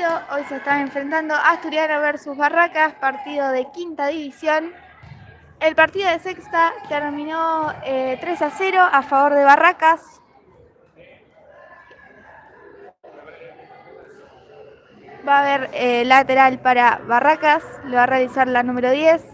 partido. Hoy se están enfrentando Asturiano versus Barracas, partido de quinta división. El partido de sexta terminó 3-0 a favor de Barracas. Va a haber lateral para Barracas, lo va a realizar la número 10.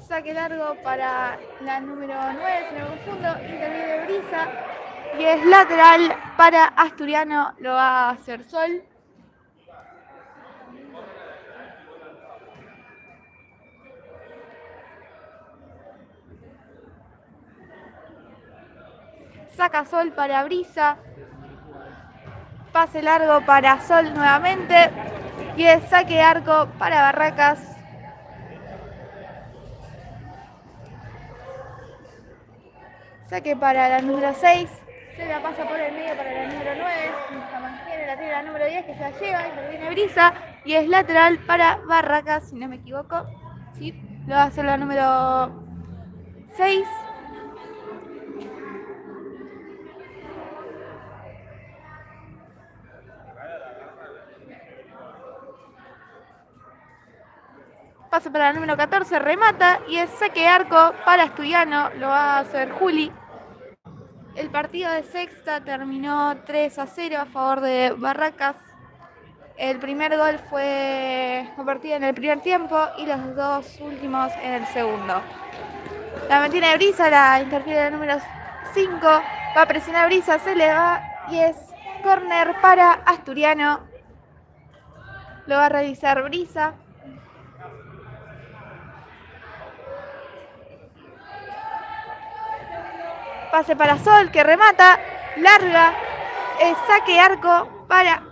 Saque largo para la número 9, si no me confundo, interviene Brisa. Y es lateral para Asturiano, lo va a hacer Sol. Saca Sol para Brisa. Pase largo para Sol nuevamente. Y es saque de arco para Barracas. Saque para la número 6. Se la pasa por el medio para la número 9. La mantiene, la tiene la número 10 que se la lleva. Interviene Brisa. Y es lateral para Barracas, si no me equivoco. Sí, lo va a hacer la número 6. Pasa para la número 14, remata y es saque de arco para Asturiano, lo va a hacer Juli. El partido de sexta terminó 3-0 a favor de Barracas. El primer gol fue convertido en el primer tiempo y los dos últimos en el segundo. La mantiene Brisa, la interfiere el número 5, va a presionar Brisa, se le va y es córner para Asturiano. Lo va a realizar Brisa. Pase para Sol, que remata, larga, saque de arco para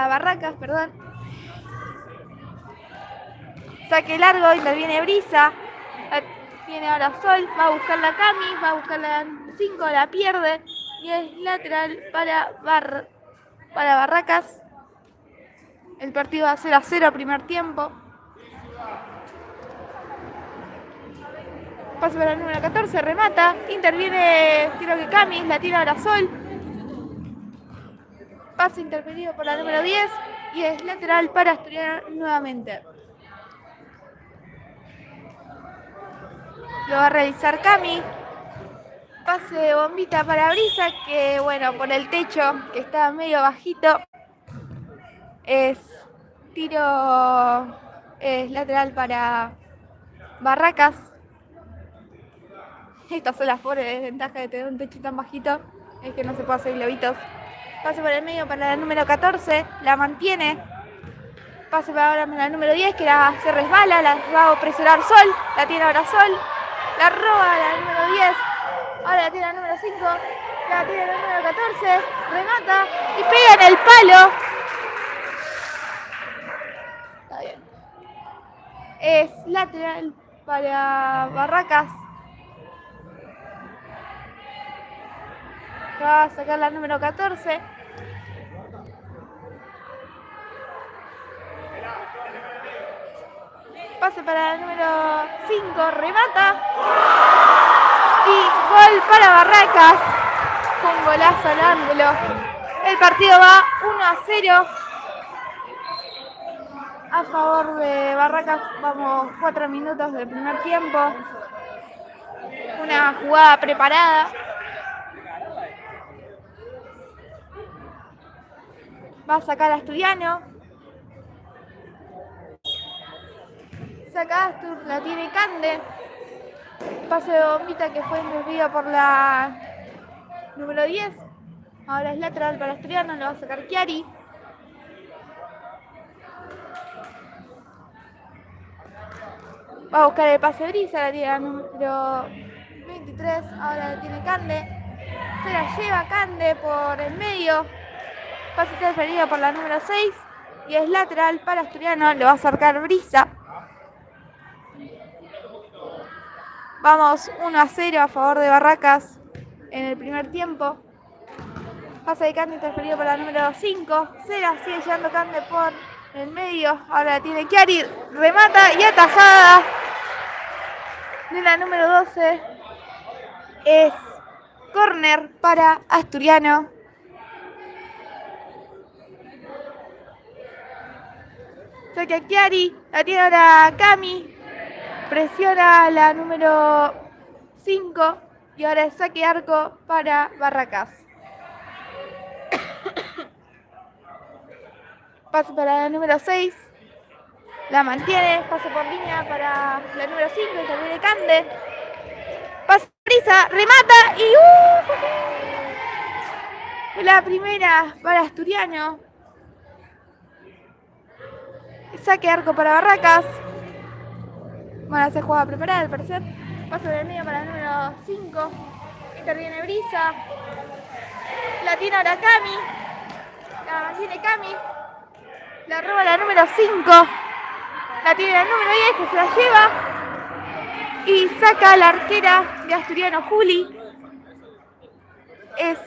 Barracas, perdón. Saque largo, interviene Brisa, viene ahora Sol, va a buscar la Cami, va a buscar la 5, la pierde y es lateral para Barracas. El partido va a 0-0 primer tiempo. Pase para el número 14, remata, interviene, creo que Cami, la tira ahora Sol. Pase intervenido por la número 10 y es lateral para Asturiano nuevamente. Lo va a realizar Cami. Pase de bombita para Brisa, que bueno, por el techo, que está medio bajito, es lateral para Barracas. Estas son las pobres desventajas de tener un techo tan bajito, es que no se puede hacer globitos. Pase por el medio para la número 14, la mantiene. Pase para ahora la número 10, que se resbala, la va a presionar Sol, la tiene ahora Sol, la roba la número 10, ahora la tiene la número 5, la tiene la número 14, remata y pega en el palo. Está bien. Es lateral para Barracas. Va a sacar la número 14. Pase para la número 5, remata. Y gol para Barracas. Fue un golazo al ángulo. El partido va 1-0 a favor de Barracas. Vamos 4 minutos del primer tiempo. Una jugada preparada. Va a sacar a Asturiano. Saca Astur, la tiene Cande. Pase de bombita que fue interrumpido por la número 10. Ahora es lateral para Asturiano, lo va a sacar Chiari. Va a buscar el pase Brisa, la tiene la número 23. Ahora la tiene Cande. Se la lleva Cande por el medio. Pase interferido por la número 6 y es lateral para Asturiano, lo va a acercar Brisa. Vamos 1-0 a favor de Barracas en el primer tiempo. Pase de Cande interferido por la número 5. Se la sigue llevando Cande por el medio. Ahora la tiene Chiari, remata y atajada. de la número 12 es córner para Asturiano. Saca Chiari, la tiene ahora Cami, presiona la número 5 y ahora es saque arco para Barracas. Pase para la número 6, la mantiene, pase por línea para la número 5, interviene Cande. Pasa Brisa, remata y la primera para Asturiano. Saque arco para Barracas. Bueno, se juega a preparar al parecer. Paso del medio para el número 5. Interviene Brisa. La tiene ahora Cami. La mantiene Cami. La roba la número 5. La tiene la número 10 que se la lleva. Y saca a la arquera de Asturiano, Juli. Es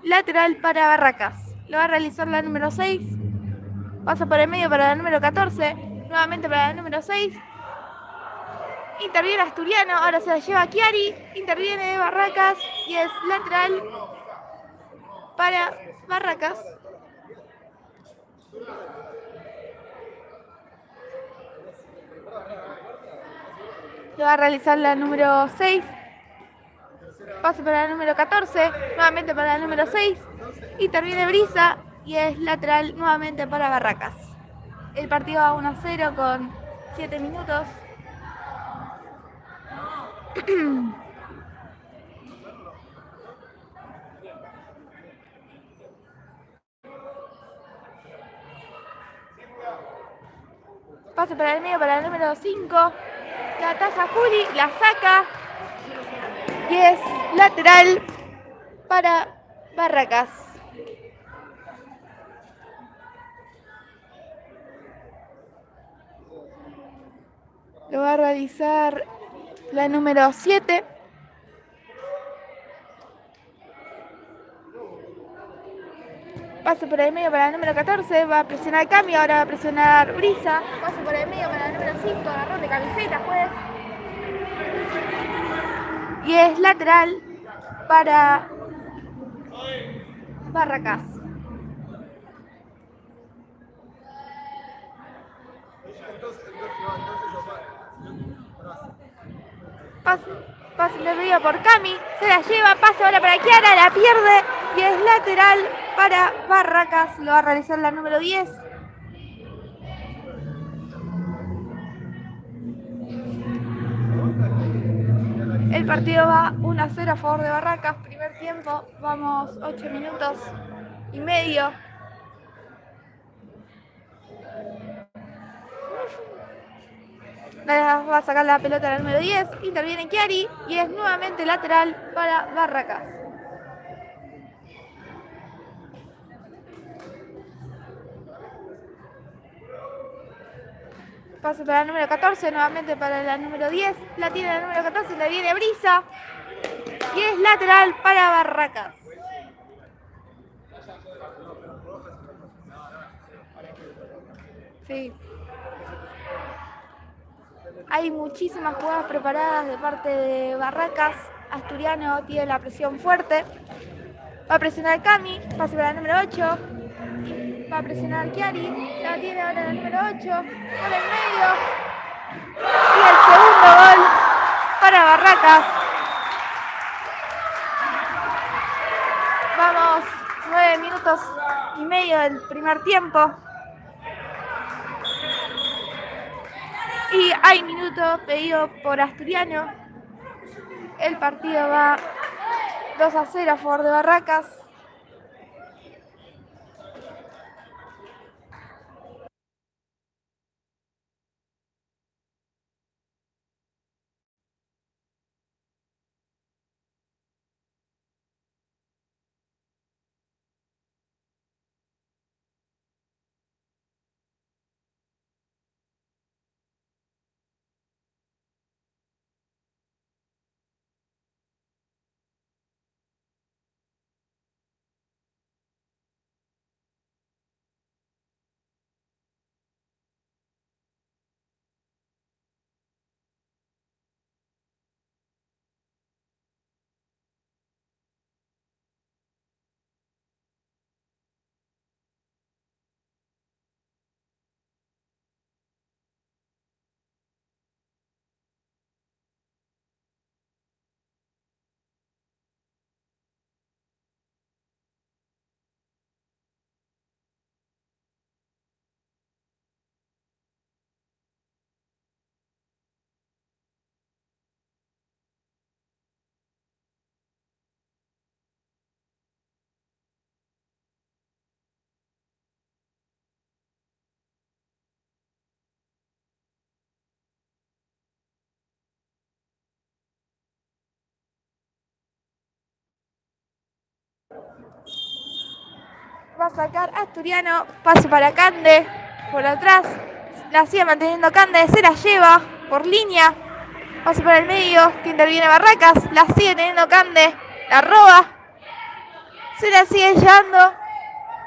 lateral para Barracas. Lo va a realizar la número 6. Pasa por el medio para la número 14. Nuevamente para la número 6. Interviene Asturiano, ahora se la lleva Chiari. Interviene Barracas y es lateral para Barracas. Lo va a realizar la número 6. Pase para la número 14. Nuevamente para la número 6. Interviene Brisa y es lateral nuevamente para Barracas. El partido va 1-0 con 7 minutos. Pase para el medio para el número 5. La ataja Juli, la saca. Y es lateral para Barracas. Lo va a realizar la número 7. Pase por el medio para el número 14, va a presionar Cami, ahora va a presionar Brisa. Pase por el medio para el número 5, agarrón de camiseta, juez. Y es lateral para Barracas. Pase de medio por Cami, se la lleva, pase ahora para Chiara, la pierde y es lateral para Barracas. Lo va a realizar la número 10. El partido va 1-0 a favor de Barracas. Primer tiempo, vamos 8 minutos y medio. Va a sacar la pelota al número 10. Interviene Chiari y es nuevamente lateral para Barracas. Pase para el número 14, nuevamente para la número 10. La tiene la número 14, le viene Brisa. Y es lateral para Barracas. Sí. Hay muchísimas jugadas preparadas de parte de Barracas. Asturiano tiene la presión fuerte. Va a presionar Cami, pase para el número 8. Va a presionar Chiari, la tiene ahora el número 8. Por el medio. Y el segundo gol para Barracas. Vamos, 9 minutos y medio del primer tiempo. Y hay minuto pedido por Asturiano. El partido va 2-0 a favor de Barracas. Va a sacar Asturiano, pase para Cande, por atrás, la sigue manteniendo Cande, se la lleva por línea, pase para el medio, que interviene Barracas, la sigue teniendo Cande, la roba, se la sigue llevando,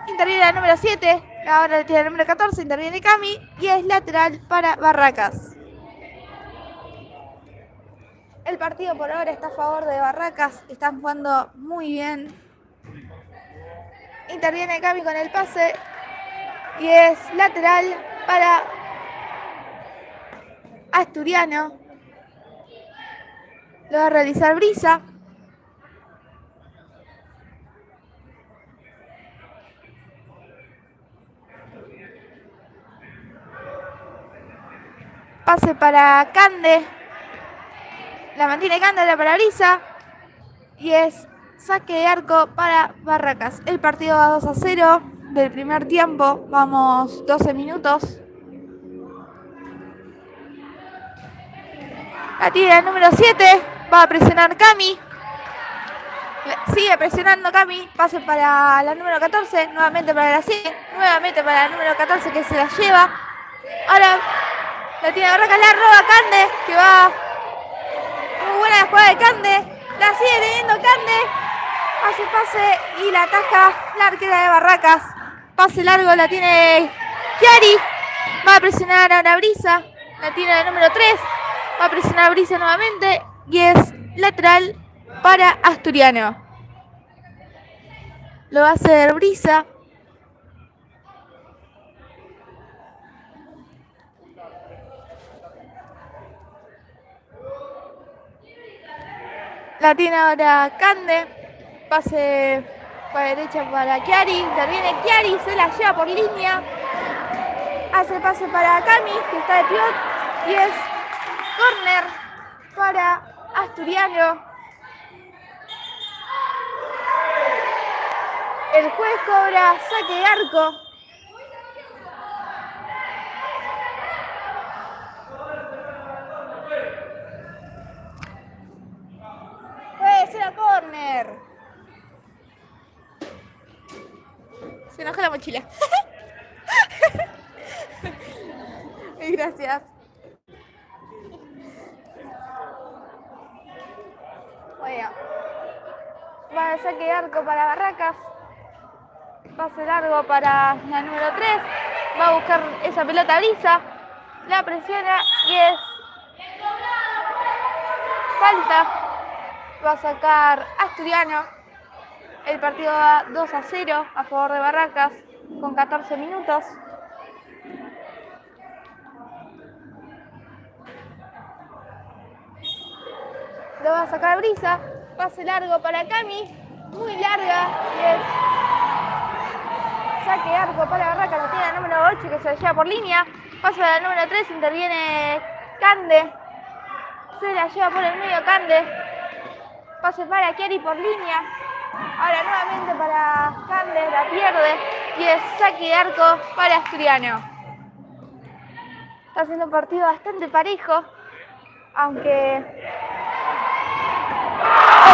interviene la número 7, ahora le tira el número 14, interviene Cami y es lateral para Barracas. El partido por ahora está a favor de Barracas, están jugando muy bien. Interviene Cami con el pase y es lateral para Asturiano. Lo va a realizar Brisa. Pase para Cande. La mantiene Cande, la para Brisa. Y es saque de arco para Barracas. El partido va 2-0 del primer tiempo. Vamos 12 minutos. La tira el número 7. Va a presionar Cami. Sigue presionando Cami. Pase para la número 14. Nuevamente para la 7. Nuevamente para la número 14 que se la lleva. Ahora la tiene Barracas, la roba Cande. Que va. Muy buena la jugada de Cande. La sigue teniendo Cande. Hace pase y la ataja la arquera de Barracas. Pase largo la tiene Chiari. Va a presionar ahora Brisa. La tiene la número 3. Va a presionar Brisa nuevamente. Y es lateral para Asturiano. Lo va a hacer Brisa. La tiene ahora Cande. Pase para derecha para Chiari. Interviene Chiari. Se la lleva por línea. Hace pase para Cami, que está de pivot. Y es córner para Asturiano. El juez cobra saque de arco. Puede ser a córner. Se enoja la mochila. Gracias. Bueno. Va a saque de arco para Barracas. Pase largo para la número 3. Va a buscar esa pelota Brisa. La presiona y es falta. Va a sacar Asturiano. El partido va 2-0 a favor de Barracas con 14 minutos. Lo va a sacar Brisa. Pase largo para Cami. Muy larga. Y es saque de arco para Barracas. La tiene la número 8 que se la lleva por línea. Pasa a la número 3. Interviene Cande. Se la lleva por el medio Cande. Pase para Chiari por línea. Ahora nuevamente para Cande. La pierde. Y es saque de arco para Asturiano. Está siendo un partido bastante parejo. Aunque el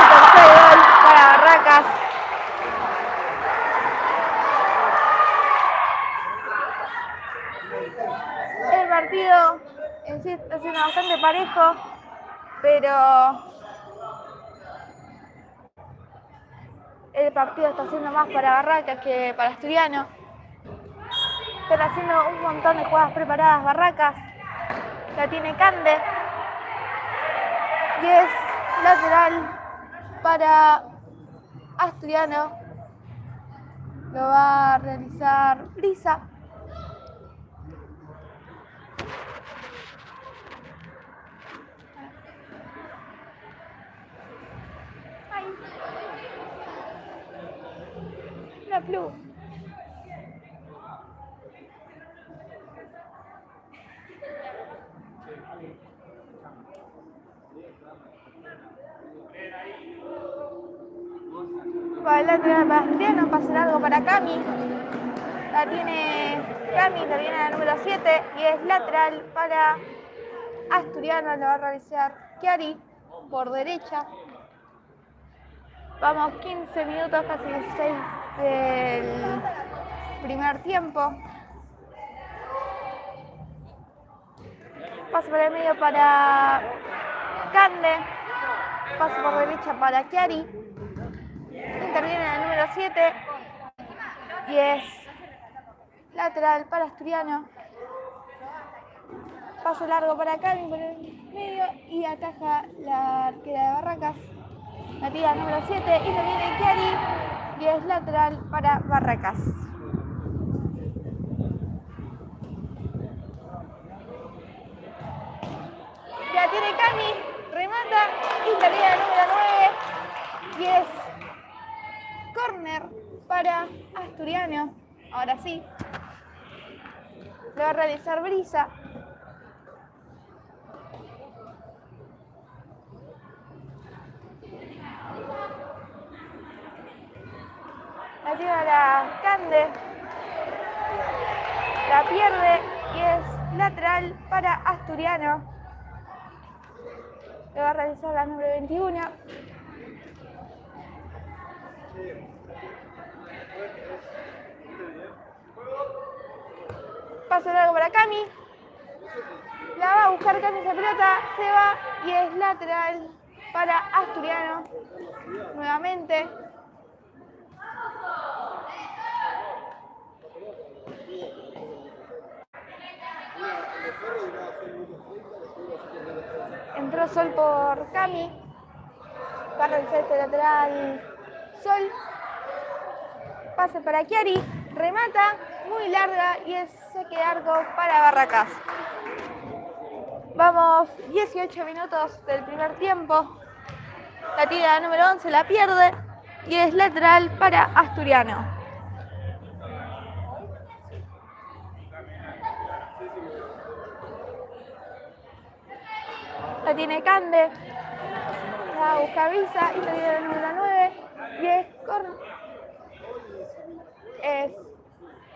tercer gol para Barracas. El partido en sí está siendo bastante parejo, pero el partido está siendo más para Barracas que para Asturiano. Están haciendo un montón de jugadas preparadas Barracas. La tiene Cande. Y es lateral para Asturiano. Lo va a realizar Brisa. Ay. La pluma. Va el lateral para Asturiano, pase largo para Cami. La tiene Cami, la viene a la número 7 y es lateral para Asturiano. Lo va a realizar Chiari por derecha. Vamos 15 minutos, casi 16 del primer tiempo. Paso por el medio para Cande. Paso por derecha para Chiari. Interviene el número 7. Y es lateral para Asturiano. Paso largo para Cami por el medio y ataja la arquera de Barracas. La tira número 7, interviene Chiari y es lateral para Barracas. La tiene Cami, remata, interviene el número 9 y es córner para Asturiano. Ahora sí, lo va a realizar Brisa. La tira la Cande, la pierde y es lateral para Asturiano. Le va a realizar la número 21. Paso largo para Cami. La va a buscar Cami esa pelota, se va y es lateral para Asturiano. Nuevamente. Entró Sol por Cami. Va a realizar este lateral Sol. Pase para Chiari. Remata. Muy larga y es saque de arco para Barracas. Vamos 18 minutos del primer tiempo. La tira número 11 la pierde y es lateral para Asturiano. La tiene Cande. La busca Brisa y la tira el número 9 y es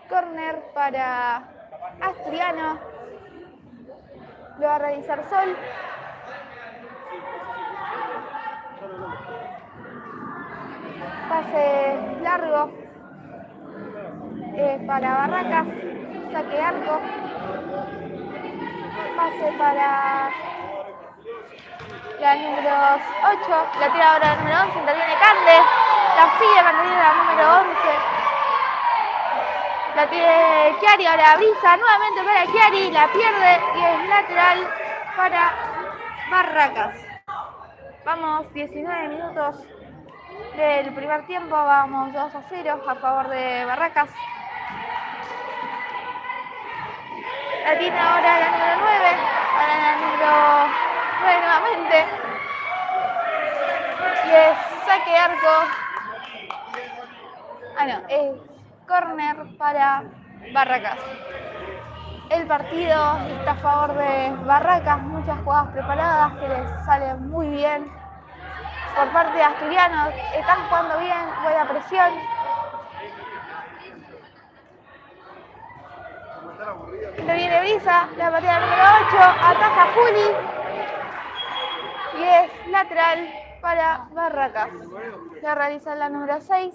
córner para Asturiano. Lo va a realizar Sol. Pase largo para Barracas. Saque de arco. Pase para la número 8. La tira ahora la número 11. Interviene Cande. La sigue manteniendo la número 11. La tiene Chiari, ahora Brisa, nuevamente para Chiari, la pierde y es lateral para Barracas. Vamos 19 minutos del primer tiempo, vamos 2-0 a favor de Barracas. La tiene ahora la número 9, para la número 9 nuevamente. Y es saque de arco. Es córner para Barracas. El partido está a favor de Barracas, muchas jugadas preparadas que les salen muy bien. Por parte de Asturiano, están jugando bien, buena presión. Viene Brisa, la partida número 8, ataja Juli y es lateral para Barracas. La realiza la número 6.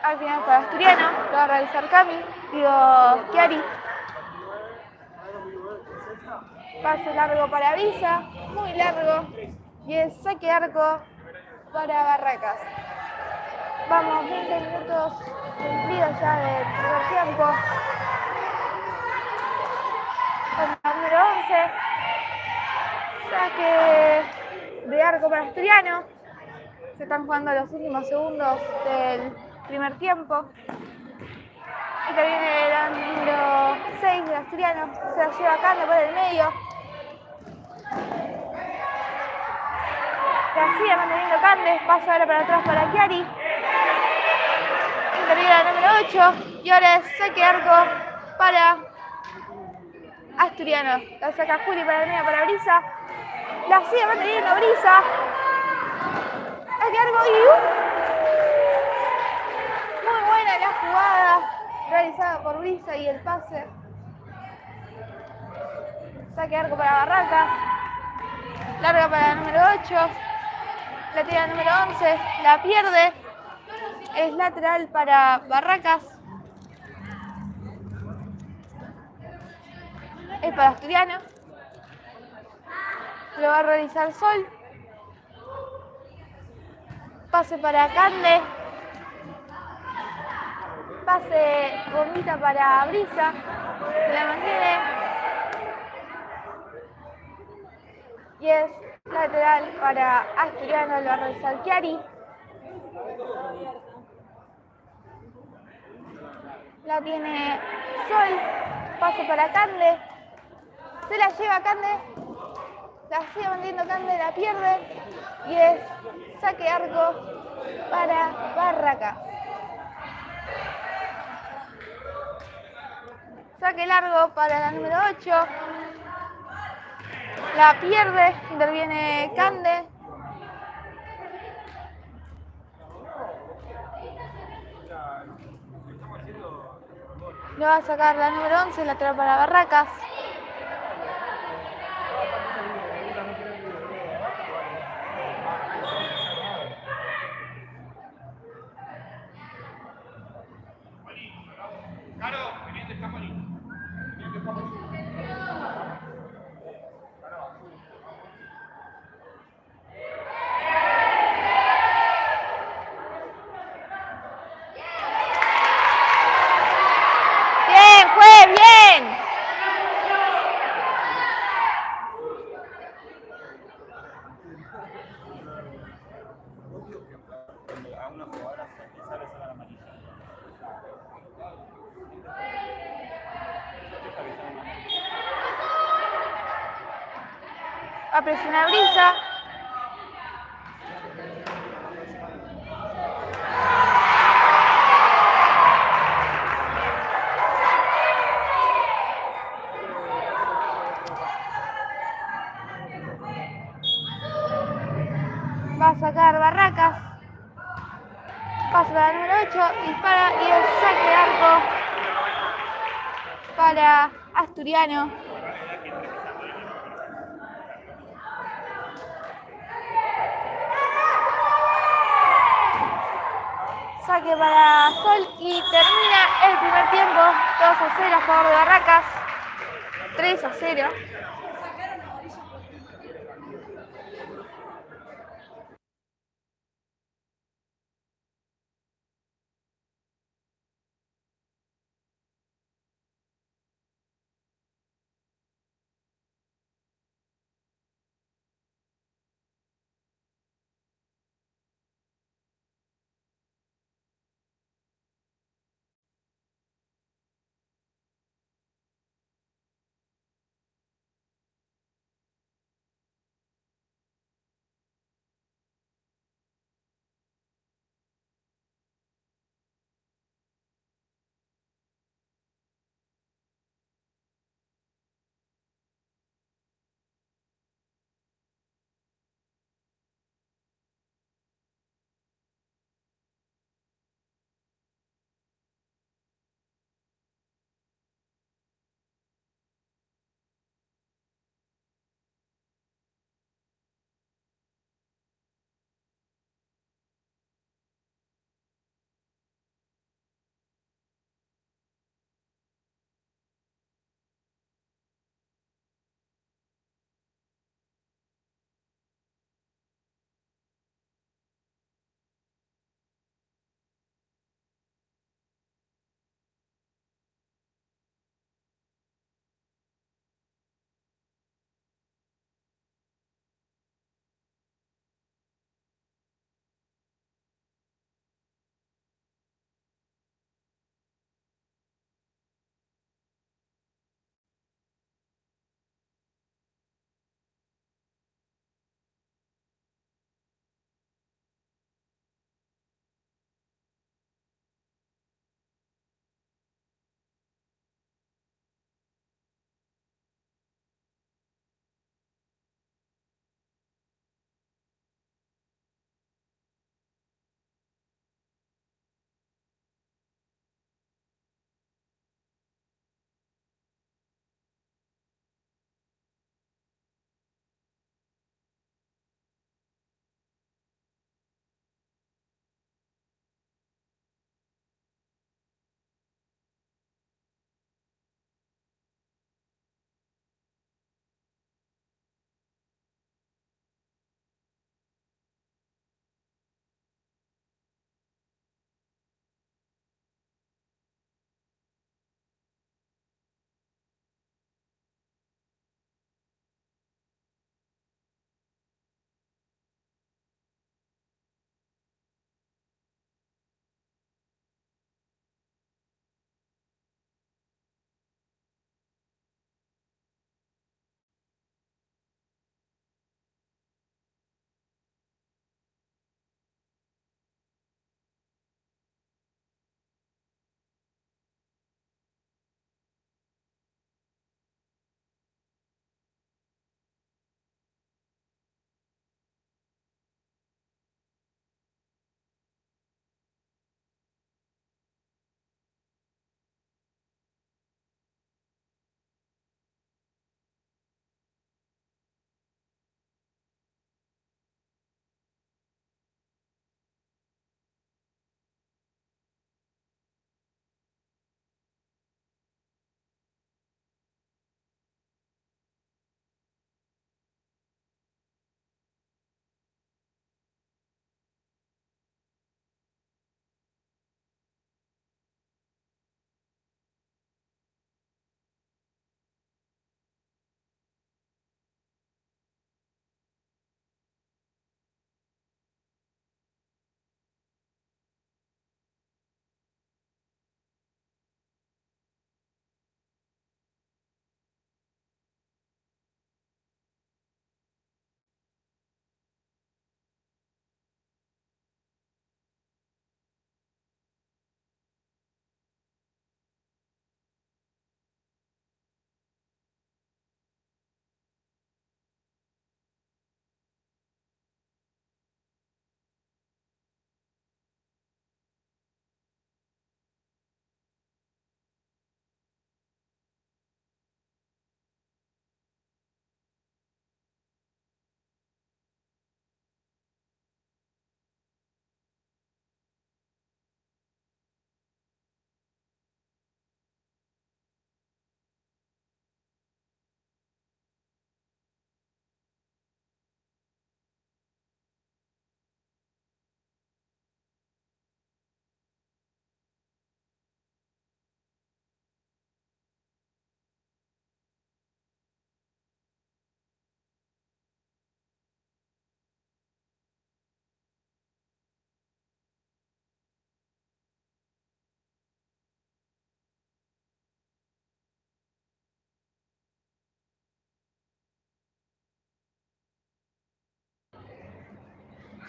Al final para Asturiano, lo va a realizar Chiari. Pase largo para Brisa, muy largo, y es saque de arco para Barracas. Vamos, 20 minutos cumplidos ya del primer tiempo. Con la número 11, saque de arco para Asturiano. Se están jugando los últimos segundos del primer tiempo. Y que viene la número 6 de Asturiano. Se la lleva Cande por el medio. La sigue manteniendo Cande. Pasa ahora para atrás para Chiari. Interviene la número 8. Y ahora es saque de arco para Asturiano. La saca Juli para el medio para Brisa. La sigue manteniendo Brisa. Saque de arco y muy buena la jugada realizada por Brisa y el pase. Saque de arco para Barracas. Larga para la número 8. La tira número 11. La pierde. Es lateral para Barracas. Es para Asturiano. Lo va a realizar Sol. Pase para Cande. Pase bombita para Brisa. Que la mantiene. Y es lateral para Asturiano. Lo va a realizar Chiari. La tiene Sol. Pase para Cande. Se la lleva Cande. La sigue manteniendo Cande, la pierde. Y es saque arco para Barracas. Saque largo para la número 8. La pierde. Interviene Cande. Lo va a sacar la número 11. Lateral para Barracas. Bien, juez, bien. Va a presionar Brisa. Va a sacar Barracas. Pasa para la número 8. Dispara y el saque de arco para Asturiano. Saque para Sol y termina el primer tiempo. 2-0 a favor de Barracas. 3-0.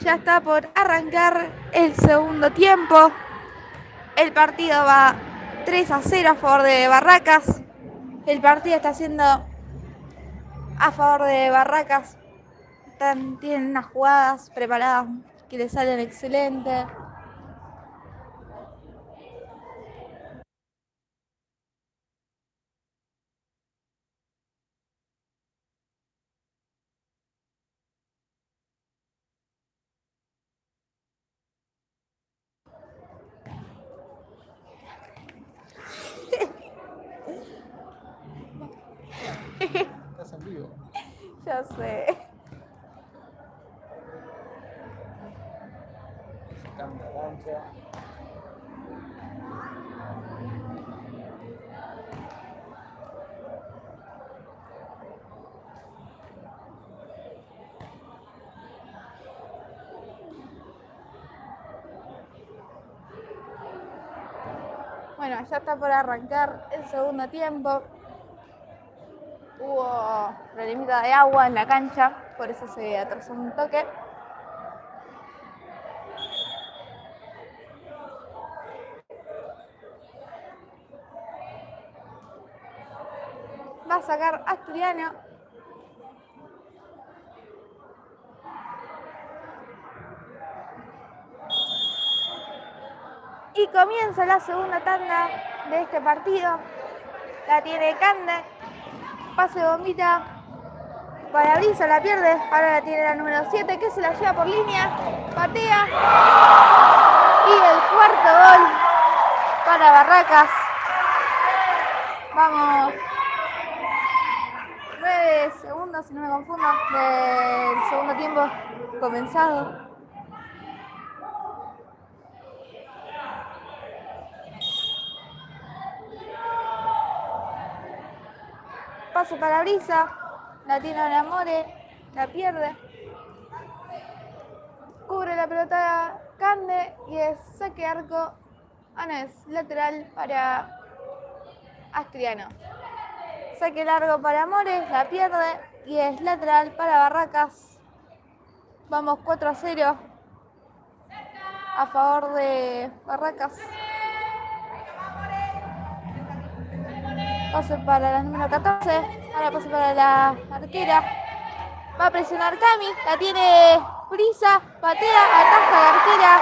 Ya está por arrancar el segundo tiempo. El partido va 3-0 a favor de Barracas. El partido está siendo a favor de Barracas. Tienen unas jugadas preparadas que les salen excelentes. Estás en vivo. Ya sé. Cambia la cancha. Bueno, ya está por arrancar el segundo tiempo. Hubo problemita de agua en la cancha, por eso se atrasó un toque. Va a sacar Asturiano. Y comienza la segunda tanda de este partido. La tiene Cande. Pase bombita. Para Brisa, la pierde. Ahora la tiene la número 7 que se la lleva por línea. Patea. Y el cuarto gol para Barracas. Vamos. 9 segundos, si no me confundo, del segundo tiempo comenzado. Pase para Brisa, la tiene ahora More, la pierde. Cubre la pelota Cande y es saque arco. No, es lateral para Asturiano. Saque largo para More, la pierde y es lateral para Barracas. Vamos 4-0 a favor de Barracas. Pase para la número 14, ahora pase para la arquera. Va a presionar Cami, la tiene Brisa, patea, ataja la arquera.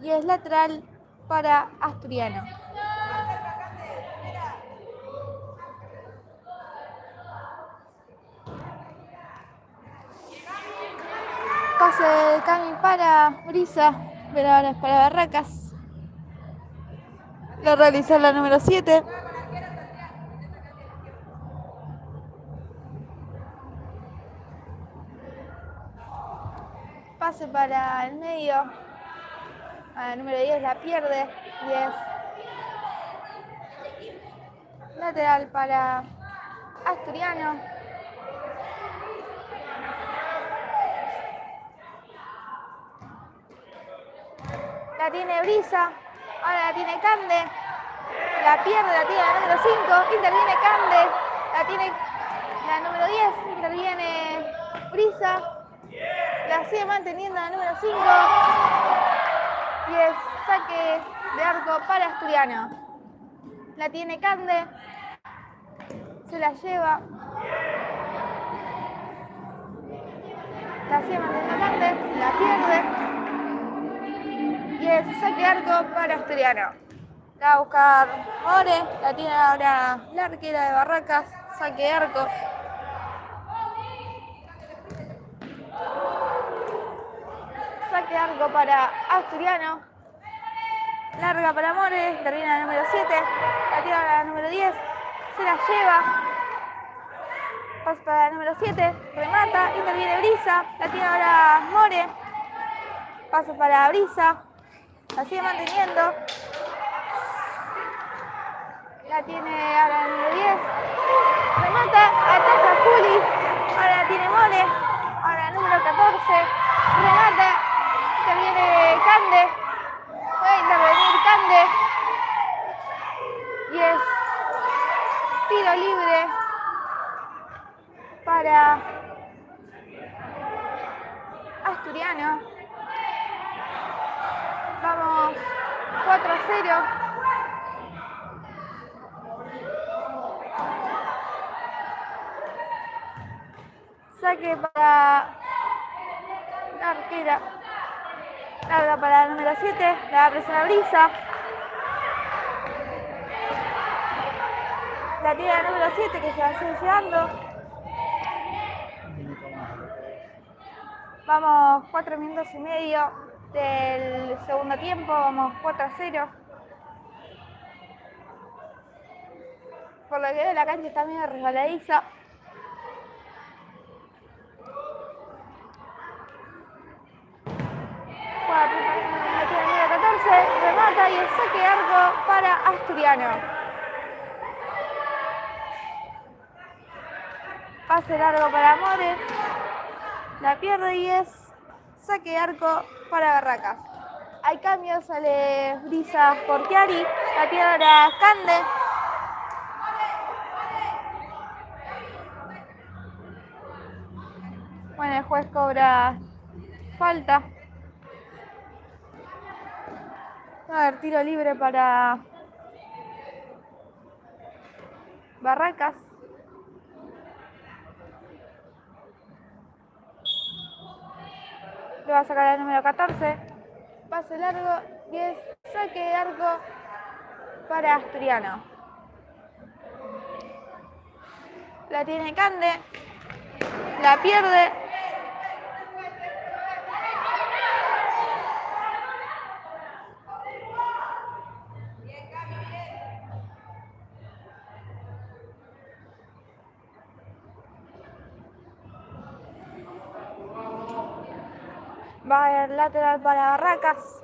Y es lateral para Asturiano. Pase de Cami para Brisa, pero ahora es para Barracas. Lo realiza la número 7. Pase para el medio. A la número 10 la pierde. 10. Lateral para Asturiano. La tiene Brisa. Ahora la tiene Cande. La pierde, la tiene la número 5. Interviene Cande. La tiene la número 10. Interviene Brisa. La sigue manteniendo la número 5. Y es saque de arco para Asturiano. La tiene Cande. Se la lleva. La sigue manteniendo Cande. La pierde. Y es saque de arco para Asturiano. La va a buscar More. La tiene ahora la arquera de Barracas. Saque de arco. Saque de arco para Asturiano. Larga para More. Termina la número 7. La tira ahora la número 10. Se la lleva. Pasa para la número 7. Remata. Interviene Brisa. La tira ahora More. Pasa para Brisa. La sigue manteniendo. La tiene ahora la número 10. Remata. Ataca Juli. Ahora la tiene More. Ahora la número 14. Remata. Interviene Cande. Puede intervenir Cande. Y es tiro libre para Asturiano. Vamos 4-0. Saque para la arquera. Larga para el número 7. La va a presionar Brisa. La tiene el número 7 que se va a seguir llevando. Vamos 4 minutos y medio del segundo tiempo. Vamos 4-0. Por lo que veo la cancha está medio resbaladiza. La número 14 remata y el saque de arco para Asturiano. Pase largo para More. La pierde y es saque de arco para Barracas. Hay cambios, sale Brisa por Chiari. La tiene ahora Cande. Bueno, el juez cobra falta. Va a haber tiro libre para Barracas. Le va a sacar el número 14. Pase largo y es saque de arco para Asturiano. La tiene Cande. La pierde. Va a haber lateral para Barracas.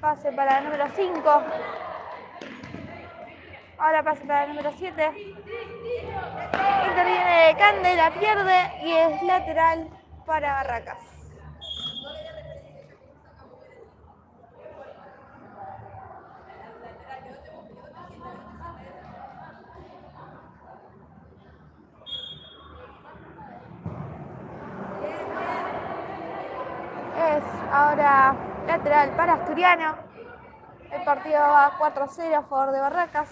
Pase para el número 5. Ahora pase para el número 7. Interviene Cande, la pierde y es lateral para Barracas. Es ahora lateral para Asturiano. El partido va 4-0 a favor de Barracas.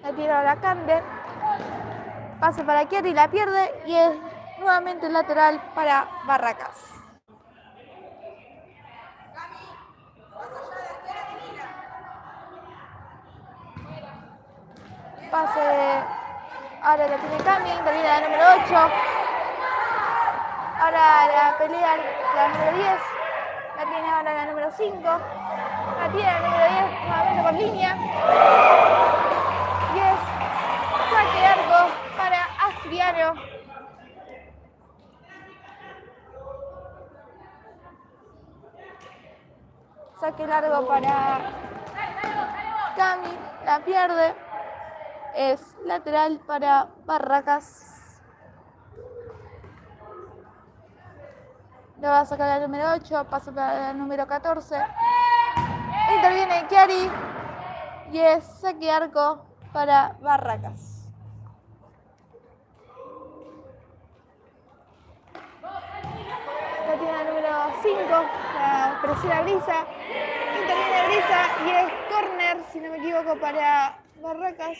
La tira ahora Cande. Pase para Chiari, la pierde y es nuevamente lateral para Barracas. Pase, ahora la tiene Cami, interviene la número 8. Ahora la pelea la número 10. La tiene ahora la número 5. La tiene la número 10 nuevamente por línea. Y es saque de arco para Asturiano. Saque largo para Cami, la pierde. Es lateral para Barracas. Le va a sacar la número 8, pasa para la número 14. Interviene Chiari y es saque de arco para Barracas. La tiene la número 5, la presiona Brisa. Interviene Brisa y es córner, si no me equivoco, para Barracas.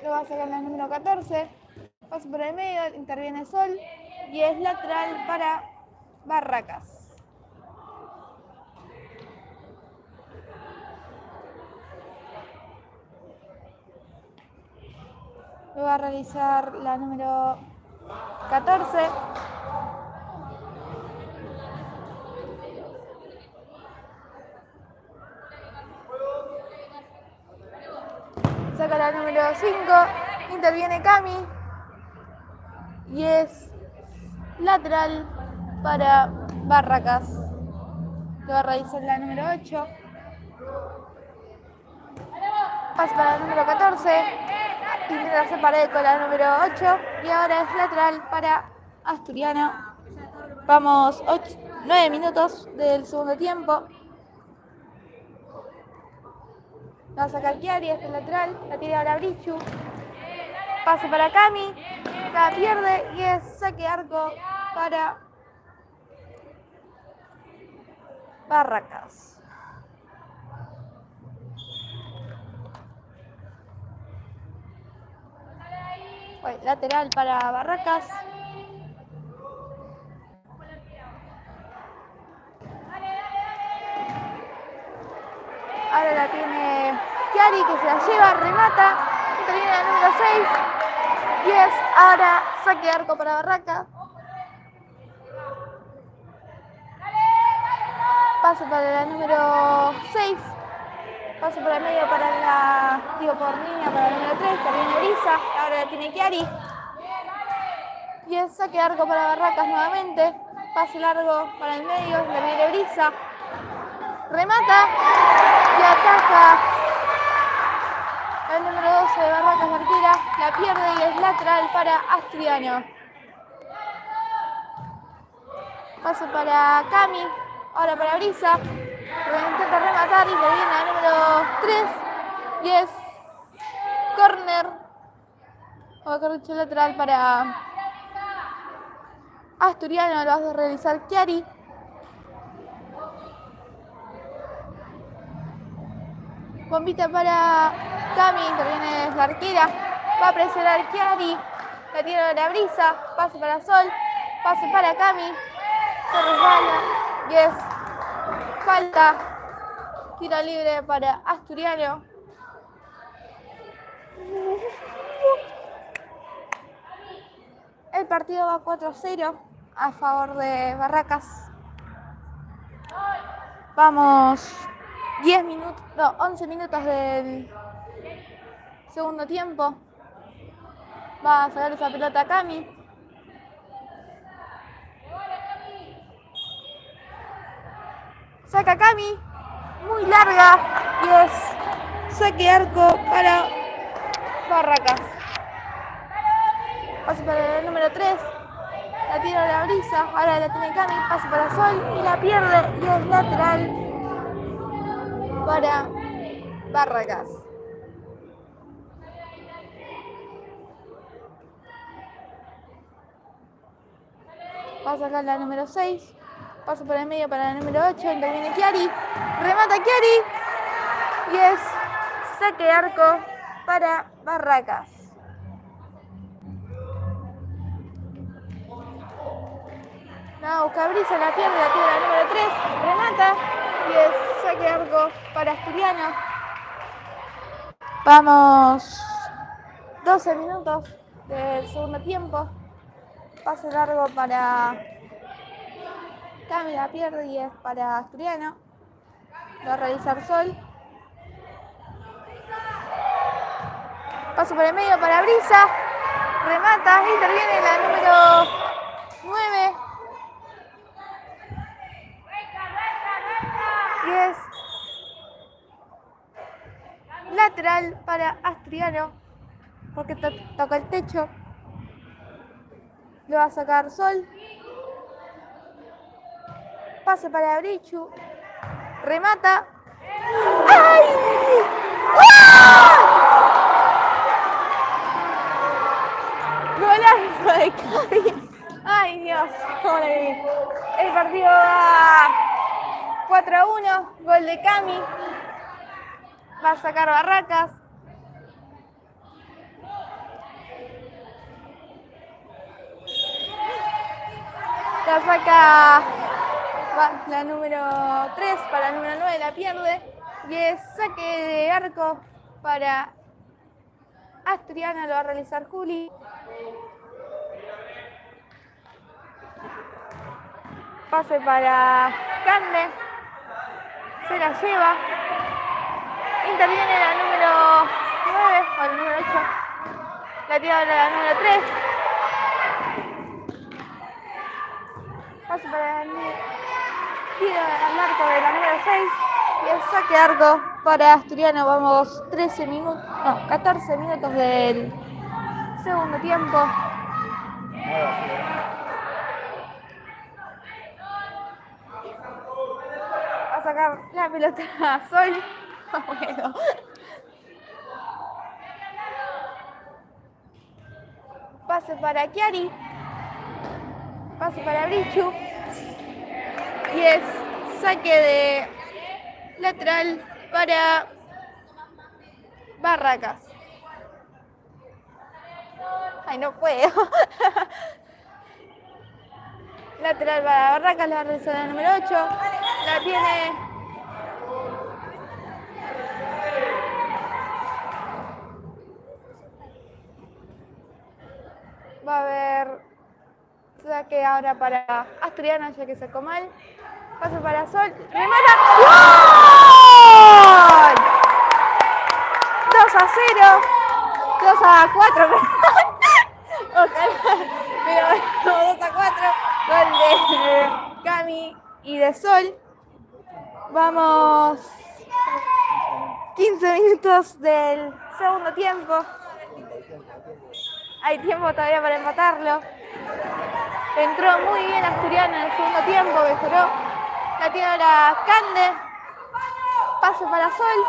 Lo va a sacar la número 14. Pasa por el medio, interviene Sol y es lateral para Barracas. Lo va a realizar la número 14. Saca la número 5, interviene Cami y es lateral para Barracas. Lo va a realizar la número 8. Pasa para la número 14. Intenta hacer pared con la número 8 y ahora es lateral para Asturiano. Vamos 9 minutos del segundo tiempo. Va a sacar Chiari, este lateral, la tiene ahora Brichu. Pase para Cami, la pierde y es saque de arco para Barracas. Bueno, lateral para Barracas. Ahora la tiene Chiari, que se la lleva, remata. Y termina la número 6. Y es ahora saque de arco para Barracas. Pase para la número 6. Pase por el medio para por línea para la número 3. Termina Brisa. Ahora la tiene Chiari. Y es saque de arco para Barracas nuevamente. Pase largo para el medio. La viene Brisa. Remata y ataja el número 12 de Barracas, arquera, la pierde y es lateral para Asturiano. Pase para Cami, ahora para Brisa, intenta rematar y le viene al número 3 y es córner, o mejor dicho lateral para Asturiano, lo va a realizar Chiari. Bombita para Cami, interviene la arquera, va a presionar Chiari, la tira la Brisa, pase para Sol, pase para Cami, se resbala y es falta, tiro libre para Asturiano. El partido va 4-0 a favor de Barracas. Vamos 11 minutos del segundo tiempo. Va a sacar esa pelota a Cami. Saca Cami, muy larga, y es saque de arco para Barracas. Pase para el número 3, la tira a la Brisa, ahora la tiene Cami, pase para Sol y la pierde y es lateral para Barracas. Va a sacar la número 6. Pasa por el medio para la número 8. Interviene Chiari. Remata Chiari. Y es saque de arco para Barracas. La busca Brisa, la pierde, la tira la número 3. Remata. Y es saque de arco para Asturiano. Vamos 12 minutos del segundo tiempo. Pase largo para Cami, la pierde y es para Asturiano. Va a realizar Sol. Paso por el medio para Brisa. Remata, interviene la número 9. Y es lateral para Asturiano, porque toca el techo. Lo va a sacar Sol. Pase para Brichu. Remata. ¡Ay! ¡Ah! Golazo de Cami. ¡Ay, Dios! ¿Cómo le vi? El partido va 4-1. Gol de Cami. Va a sacar Barracas. La saca la número 3 para la número 9, la pierde. Y es saque de arco para Asturiano, lo va a realizar Juli. Pase para Cande. Se la lleva. Interviene la número 9 o el número 8. La tira la número 3. Pase para el tiro al arco de la número 6 y el saque de arco para Asturiano. Vamos 14 minutos del segundo tiempo. Va a sacar la pelota a Sol. Bueno. Pase para Chiari. Pase para Brichu. Y es saque de lateral para Barracas. Ay, no puedo. Lateral para Barracas, la va a realizar el número 8. La tiene va a haber saque ahora para Asturiano, ya que sacó mal. Pase para Sol. ¡Remata! ¡Gol! 2-0. 2-4. Ojalá. Pero 2-4. Gol de Cami y de Sol. Vamos 15 minutos del segundo tiempo. Hay tiempo todavía para empatarlo. Entró muy bien Asturiano en el segundo tiempo, mejoró. La tiene ahora Cande. Pase para Sol.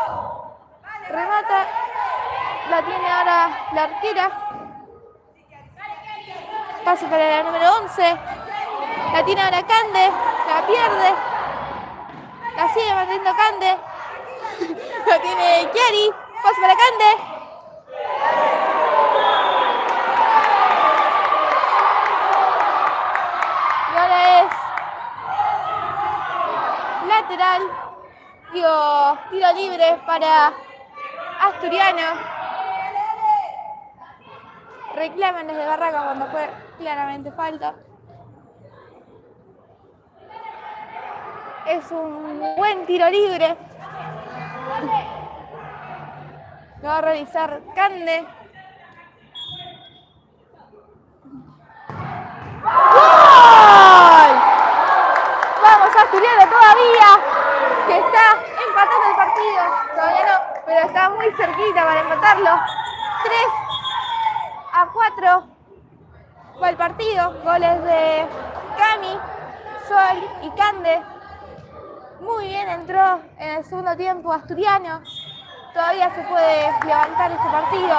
Remata. La tiene ahora la arquera. Pase para la número 11. La tiene ahora Cande. La pierde. La sigue manteniendo Cande. La tiene Chiari. Pase para Cande. Y ahora es lateral. Tiro libre para Asturiano. Reclaman desde Barracas cuando fue claramente falta. Es un buen tiro libre. Lo va a realizar Cande. ¡Gol! Vamos Asturiano todavía, que está empatando el partido. Todavía no, pero está muy cerquita para empatarlo. 3-4 va el partido. Goles de Cami, Sol y Cande. Muy bien entró en el segundo tiempo Asturiano. Todavía se puede levantar este partido.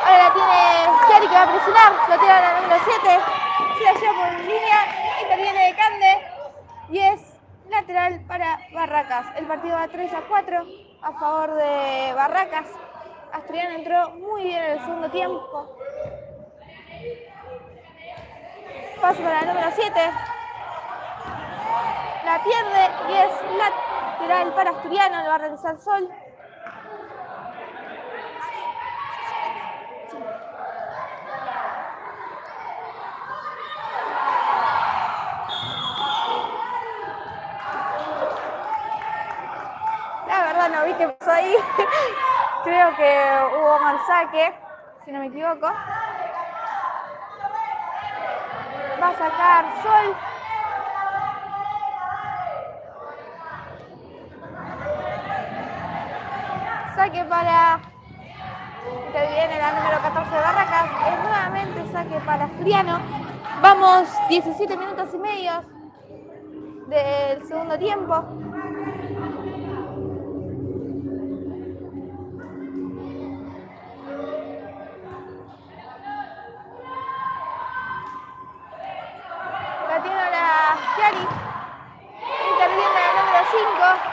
Ahora la tiene Chiari, que va a presionar. Lo tiene a la número 7. Se la lleva por línea. Interviene de Cande. Y es lateral para Barracas. El partido va 3-4 a favor de Barracas. Asturiano entró muy bien en el segundo tiempo. Paso para la número 7. La pierde y es lateral para Asturiano. Lo va a realizar Sol. La verdad no vi qué pasó ahí. Creo que hubo mal saque, si no me equivoco. Va a sacar Sol. Saque para que viene la número 14 de Barracas. Es nuevamente saque para Asturiano. Vamos 17 minutos y medio del segundo tiempo. La tiene ahora Chiari. Interviene la número 5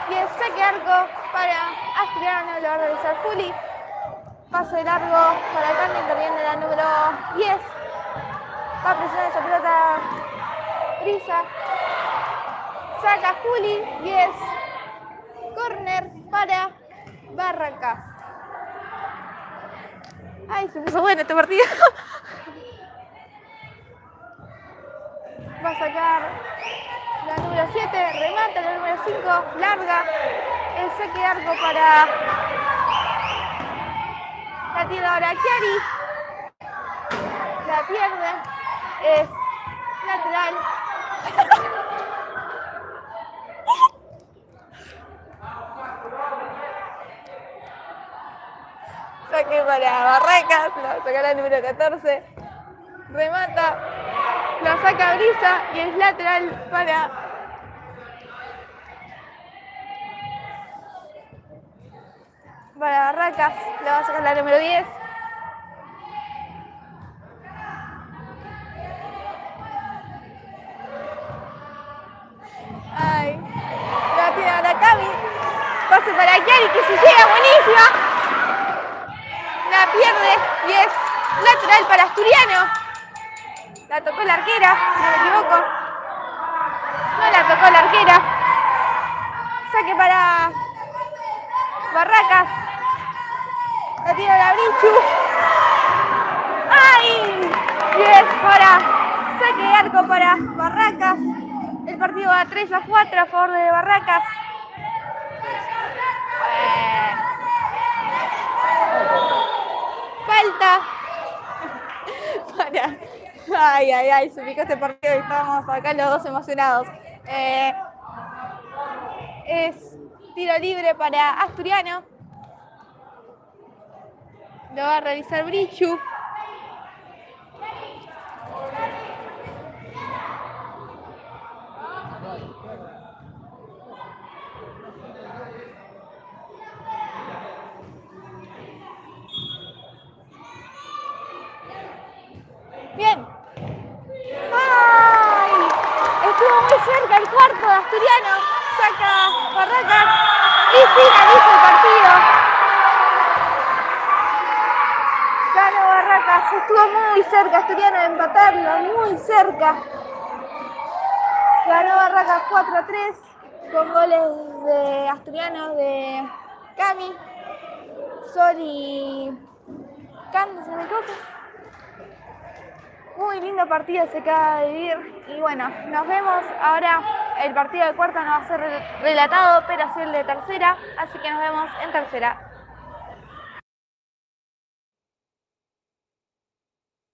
y el saque arco para Asturiano. Lo va a realizar Juli. Pase largo para Cande. Interviene la número 10. Va a presionar esa pelota Brisa. Saca Juli y es córner para Barracas. Ay, se puso bueno este partido. Va a sacar la número 7, remata la número 5, larga. El saque de arco para la tiene ahora Chiari. La pierde. Es lateral. para Barracas, lo va a sacar el número 14. Remata, lo saca Brisa y es lateral para Barracas, lo va a sacar la número 10. Ay, la tiene ahora Cami. Pase para Kiari que se llega, buenísima. La pierde y es lateral para Asturiano. La tocó la arquera, si no me equivoco. No la tocó la arquera. Saque para Barracas. La tira la Brichu. ¡Ay! Y es para saque de arco para Barracas. El partido va 3-4 a favor de Barracas. Falta para... Ay, se picó este partido y estábamos acá los dos emocionados. Es tiro libre para Asturiano. Lo va a realizar Brichu. Bien. ¡Ay! Estuvo muy cerca el cuarto de Asturiano. Saca Barracas y finaliza el partido. Ganó Barracas. Estuvo muy cerca Asturiano de empatarlo. Muy cerca. Ganó Barracas 4-3 con goles de Asturiano de Cami, Sol y Candy, si no me equivoco. Muy lindo partido se acaba de vivir y bueno, nos vemos. Ahora el partido de cuarta no va a ser relatado, pero sí el de tercera, así que nos vemos en tercera.